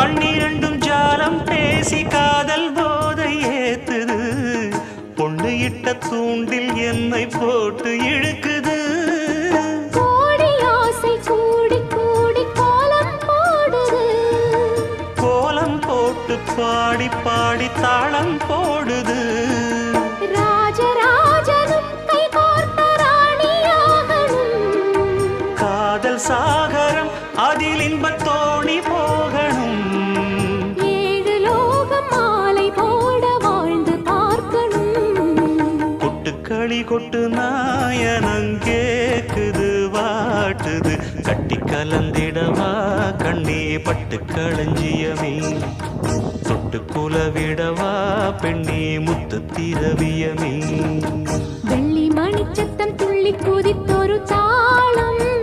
கண்ணிரண்டும் ஜாலம் பேசி காதல் போதை ஏத்துது. பொண்ணு இட்ட தூண்டில் என்னை போட்டு இழுக்குது. கோடி ஆசை கூடி கூடி கோலம் போடுது. கோலம் போட்டு பாடி பாடி தாளம் போடுது. ராஜராஜனும் கை கோர்த்த ராணியாகணும். காதல் சாகரம் அதில் இன்பத் தோணி போகணும். ஏழு லோகம் மாலை போட வாழ்ந்து பார்க்கணும். கொட்டுக்களி கொட்டு நாயனங்கேக்குது வாட்டுது. கட்டி கலந்திடவா கண்ணே பட்டு களஞ்சியமே. தொட்டு குலவிடவா பெண்ணே முத்து திரவியமே. வெள்ளி மணிச்சத்தம் துள்ளி குதித்தொரு தாளம்